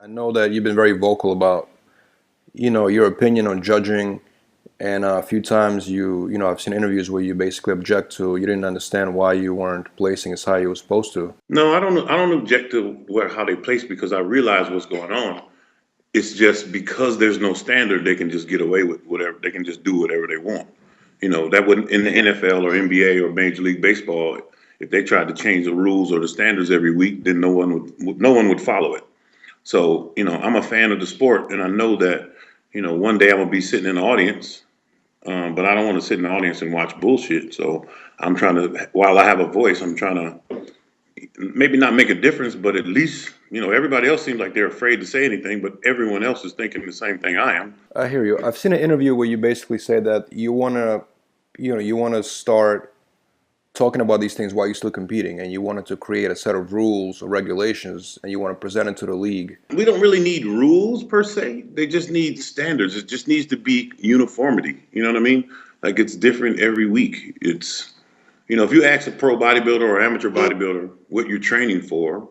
I know that you've been very vocal about, your opinion on judging, and a few times I've seen interviews where you basically object to, you didn't understand why you weren't placing as high you were supposed to. No, I don't. I don't object to where how they place because I realize what's going on. It's just because there's no standard, they can just get away with whatever. They can just do whatever they want. That wouldn't in the NFL or NBA or Major League Baseball. If they tried to change the rules or the standards every week, then no one would follow it. So I'm a fan of the sport, and I know that one day I'm gonna be sitting in the audience, but I don't want to sit in the audience and watch bullshit. So I'm trying to, while I have a voice, I'm trying to maybe not make a difference, but at least, everybody else seems like they're afraid to say anything, but everyone else is thinking the same thing I am. I hear you. I've seen an interview where you basically say that you want to start talking about these things while you're still competing, and you wanted to create a set of rules or regulations, and you want to present it to the league. We don't really need rules per se. They just need standards. It just needs to be uniformity. You know what I mean? Like it's different every week. If you ask a pro bodybuilder or amateur bodybuilder what you're training for,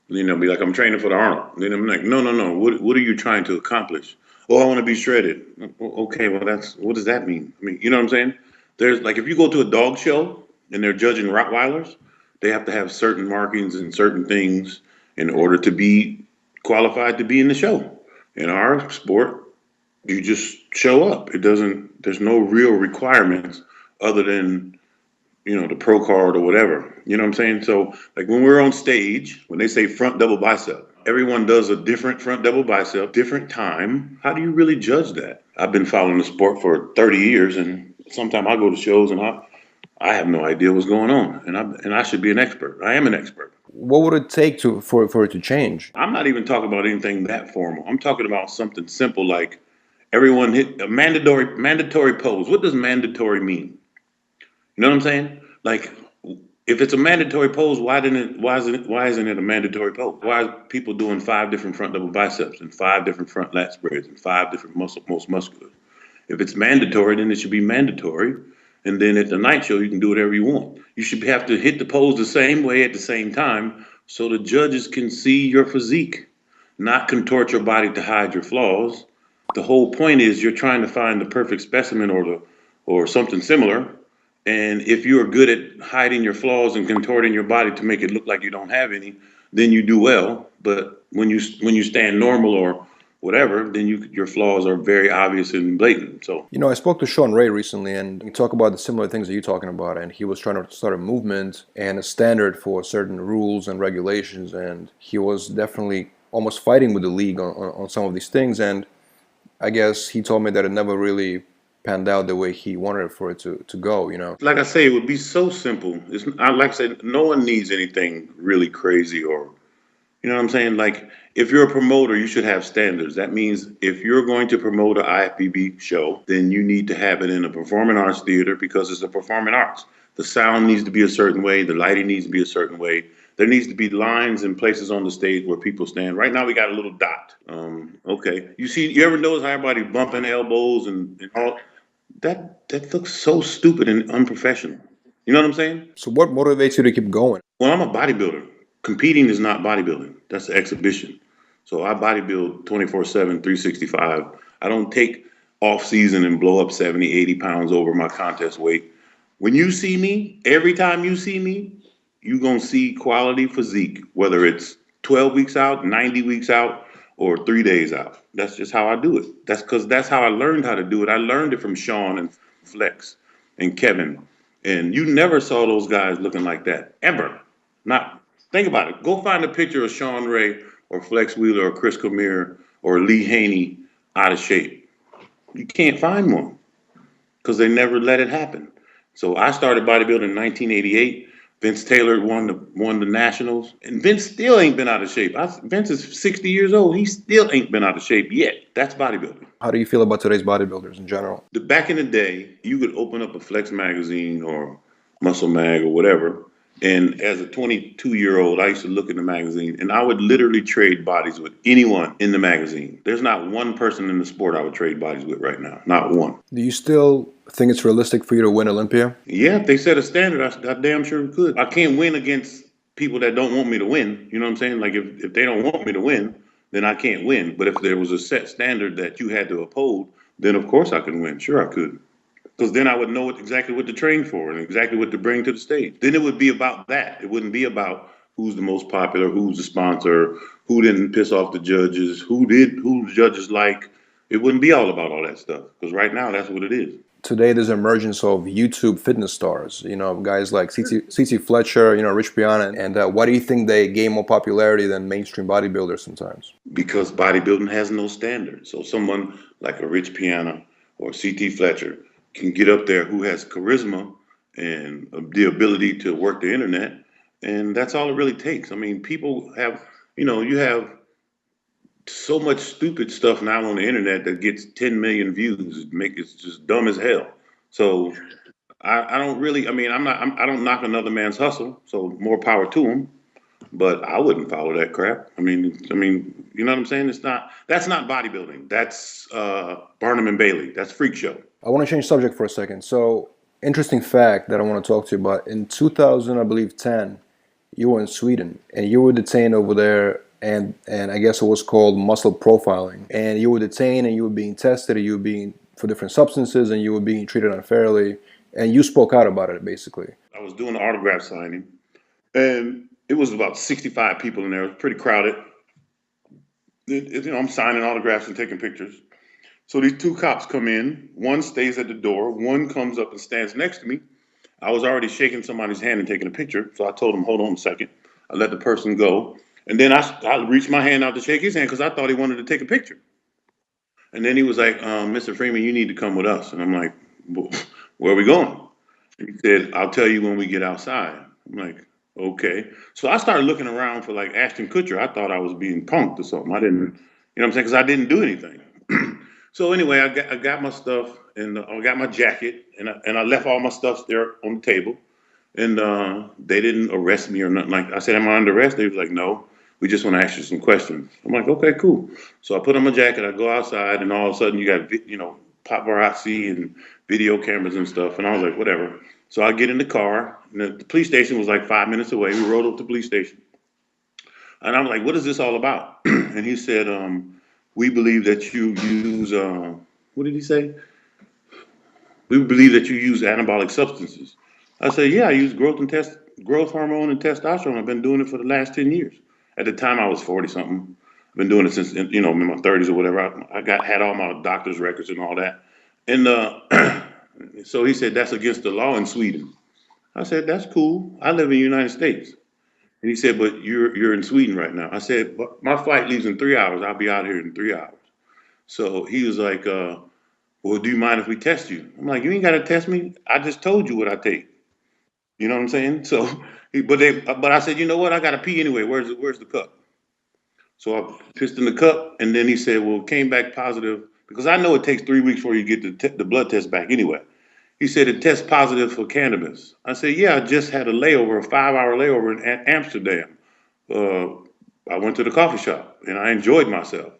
be like, I'm training for the Arnold. Then I'm like, no, no, no. What are you trying to accomplish? Oh, I want to be shredded. Okay, well, what does that mean? I mean, you know what I'm saying? There's like, if you go to a dog show and they're judging Rottweilers, they have to have certain markings and certain things in order to be qualified to be in the show. In our sport, you just show up. There's no real requirements other than the pro card or whatever. You know what I'm saying? So like when we're on stage, when they say front double bicep, everyone does a different front double bicep, different time. How do you really judge that? I've been following the sport for 30 years, and sometimes I go to shows and I have no idea what's going on, and I should be an expert. I am an expert. What would it take for it to change? I'm not even talking about anything that formal. I'm talking about something simple like everyone hit a mandatory pose. What does mandatory mean? You know what I'm saying? Like, if it's a mandatory pose, why isn't it a mandatory pose? Why are people doing 5 different front double biceps and 5 different front lat spreads and 5 different most muscular? If it's mandatory, then it should be mandatory. And then at the night show, you can do whatever you want. You should have to hit the pose the same way at the same time so the judges can see your physique, not contort your body to hide your flaws. The whole point is you're trying to find the perfect specimen or something similar, and if you're good at hiding your flaws and contorting your body to make it look like you don't have any, then you do well. But when you stand normal or whatever, then your flaws are very obvious and blatant. So I spoke to Sean Ray recently, and he talked about the similar things that you're talking about, and he was trying to start a movement and a standard for certain rules and regulations, and he was definitely almost fighting with the league on some of these things, and I guess he told me that it never really panned out the way he wanted it for it to go. like I say, it would be so simple. Like I said, no one needs anything really crazy or you know what I'm saying? Like, if you're a promoter, you should have standards. That means if you're going to promote an IFBB show, then you need to have it in a performing arts theater because it's a performing arts. The sound needs to be a certain way. The lighting needs to be a certain way. There needs to be lines and places on the stage where people stand. Right now, we got a little dot. Okay. You ever notice how everybody bumping elbows and all? That looks so stupid and unprofessional. You know what I'm saying? So what motivates you to keep going? Well, I'm a bodybuilder. Competing is not bodybuilding. That's an exhibition. So I bodybuild 24/7, 365. I don't take off season and blow up 70, 80 pounds over my contest weight. When you see me, every time you see me, you're going to see quality physique, whether it's 12 weeks out, 90 weeks out, or 3 days out. That's just how I do it. That's because that's how I learned how to do it. I learned it from Sean and Flex and Kevin. And you never saw those guys looking like that, ever. Not Think about it. Go find a picture of Sean Ray or Flex Wheeler or Chris Cormier or Lee Haney out of shape. You can't find one because they never let it happen. So I started bodybuilding in 1988. Vince Taylor won the nationals, and Vince still ain't been out of shape. Vince is 60 years old. He still ain't been out of shape yet. That's bodybuilding. How do you feel about today's bodybuilders in general? Back in the day, you could open up a Flex magazine or Muscle Mag or whatever, and as a 22-year-old, I used to look in the magazine, and I would literally trade bodies with anyone in the magazine. There's not one person in the sport I would trade bodies with right now. Not one. Do you still think it's realistic for you to win Olympia? Yeah, if they set a standard, I damn sure could. I can't win against people that don't want me to win. You know what I'm saying? Like if they don't want me to win, then I can't win. But if there was a set standard that you had to uphold, then of course I can win. Sure, I could. Because then I would know exactly what to train for and exactly what to bring to the stage. Then it would be about that. It wouldn't be about who's the most popular, who's the sponsor, who didn't piss off the judges, who the judges like. It wouldn't be all about all that stuff. Because right now, that's what it is. Today there's an emergence of YouTube fitness stars, guys like CT Fletcher, Rich Piana, and why do you think they gain more popularity than mainstream bodybuilders sometimes? Because bodybuilding has no standard. So someone like a Rich Piana or CT Fletcher can get up there who has charisma and the ability to work the internet, and that's all it really takes. I mean, people have, you have so much stupid stuff now on the internet that gets 10 million views. It's just dumb as hell. So I don't really. I mean, I don't knock another man's hustle. So more power to him. But I wouldn't follow that crap. You know what I'm saying? That's not bodybuilding. That's Barnum and Bailey. That's freak show. I want to change subject for a second. So, interesting fact that I want to talk to you about. In 2000, I believe 10, you were in Sweden and you were detained over there, and I guess it was called muscle profiling. And you were detained and you were being tested, and you were being for different substances, and you were being treated unfairly. And you spoke out about it, basically. I was doing the autograph signing, and it was about 65 people in there. It was pretty crowded. I'm signing autographs and taking pictures. So these two cops come in. One stays at the door. One comes up and stands next to me. I was already shaking somebody's hand and taking a picture. So I told him, hold on a second. I let the person go. And then I reached my hand out to shake his hand because I thought he wanted to take a picture. And then he was like, Mr. Freeman, you need to come with us. And I'm like, well, where are we going? And he said, I'll tell you when we get outside. I'm like, okay. So I started looking around for like Ashton Kutcher. I thought I was being punked or something. I didn't, what I'm saying? Because I didn't do anything. So anyway, I got my stuff and I got my jacket and I left all my stuff there on the table. And they didn't arrest me or nothing like that. I said, am I under arrest? They was like, no, we just want to ask you some questions. I'm like, okay, cool. So I put on my jacket, I go outside, and all of a sudden you got, paparazzi and video cameras and stuff. And I was like, whatever. So I get in the car, and the police station was like 5 minutes away. We rode up to the police station. And I'm like, what is this all about? And he said, we believe that you use, what did he say? We believe that you use anabolic substances. I said, yeah, I use growth hormone and testosterone. I've been doing it for the last 10 years. At the time, I was 40 something. I've been doing it since, in my 30s or whatever. Had all my doctor's records and all that. And so he said, that's against the law in Sweden. I said, that's cool. I live in the United States. And he said, but you're in Sweden right now. I said, but my flight leaves in 3 hours. I'll be out here in 3 hours. So he was like, well, do you mind if we test you? I'm like, you ain't got to test me. I just told you what I take. You know what I'm saying? So, but I said, you know what? I got to pee anyway. Where's the cup? So I pissed in the cup, and then he said, well, it came back positive because I know it takes 3 weeks before you get the blood test back anyway. He said it tests positive for cannabis. I said, yeah, I just had a layover, a 5 hour layover in Amsterdam. Uh, I went to the coffee shop and I enjoyed myself.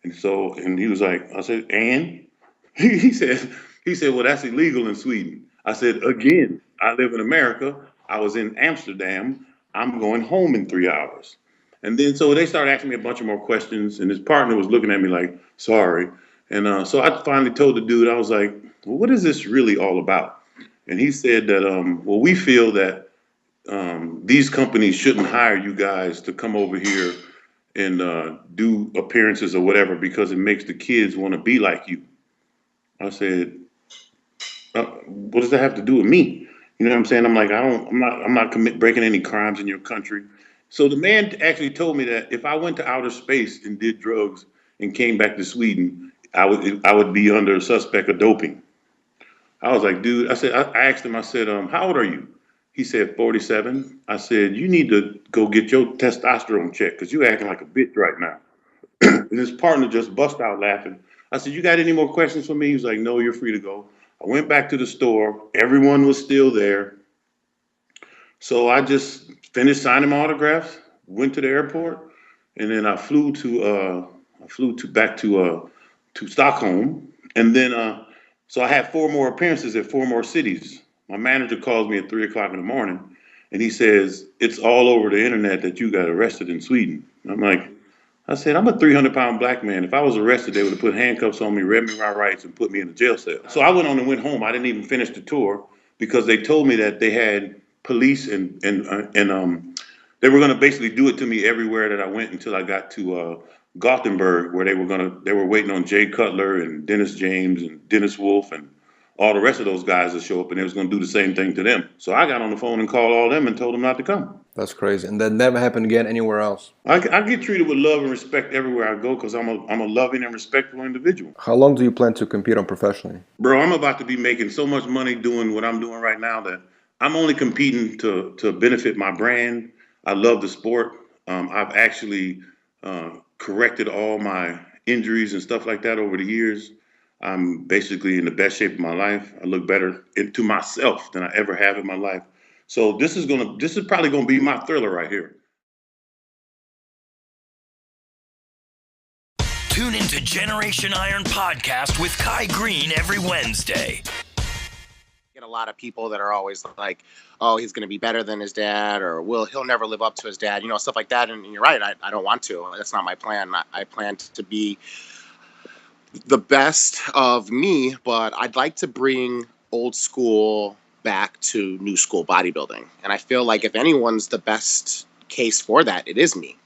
And he was like, I said, and he said, well, that's illegal in Sweden. I said, again, I live in America. I was in Amsterdam. I'm going home in 3 hours. And then so they started asking me a bunch of more questions, and his partner was looking at me like, sorry. And so I finally told the dude, I was like, well, what is this really all about? And he said that, well, we feel that these companies shouldn't hire you guys to come over here and do appearances or whatever because it makes the kids want to be like you. I said, what does that have to do with me? You know what I'm saying? I'm like, I'm not breaking any crimes in your country. So the man actually told me that if I went to outer space and did drugs and came back to Sweden, I would be under a suspect of doping. I was like, dude, I asked him, I said, how old are you? He said 47. I said, you need to go get your testosterone checked because you're acting like a bitch right now. And his partner just bust out laughing. I said, you got any more questions for me? He was like, no, you're free to go. I went back to the store. Everyone was still there. So I just finished signing my autographs, went to the airport, and then I flew to Stockholm. And then so I had 4 more appearances at 4 more cities. My manager calls me at 3 o'clock in the morning and he says, it's all over the internet that you got arrested in Sweden. And I'm like, I said, I'm a 300-pound black man. If I was arrested, they would have put handcuffs on me, read me my rights, and put me in a jail cell. So I went on and went home. I didn't even finish the tour because they told me that they had police and they were going to basically do it to me everywhere that I went until I got to Gothenburg, where they were waiting on Jay Cutler and Dennis James and Dennis Wolf and all the rest of those guys to show up, and they was going to do the same thing to them. So I got on the phone and called all them and told them not to come. That's crazy. And that never happened again anywhere else. I get treated with love and respect everywhere I go because I'm a loving and respectful individual. How long do you plan to compete on professionally? Bro, I'm about to be making so much money doing what I'm doing right now that I'm only competing to benefit my brand. I love the sport. I've actually corrected all my injuries and stuff like that over the years. I'm basically in the best shape of my life. I look better into myself than I ever have in my life. So this is probably gonna be my thriller right here. Tune into Generation Iron Podcast with Kai Green every Wednesday. Get a lot of people that are always like, oh, he's going to be better than his dad, or he'll never live up to his dad, stuff like that. And you're right. I don't want to. That's not my plan. I plan to be the best of me, but I'd like to bring old school back to new school bodybuilding. And I feel like if anyone's the best case for that, it is me.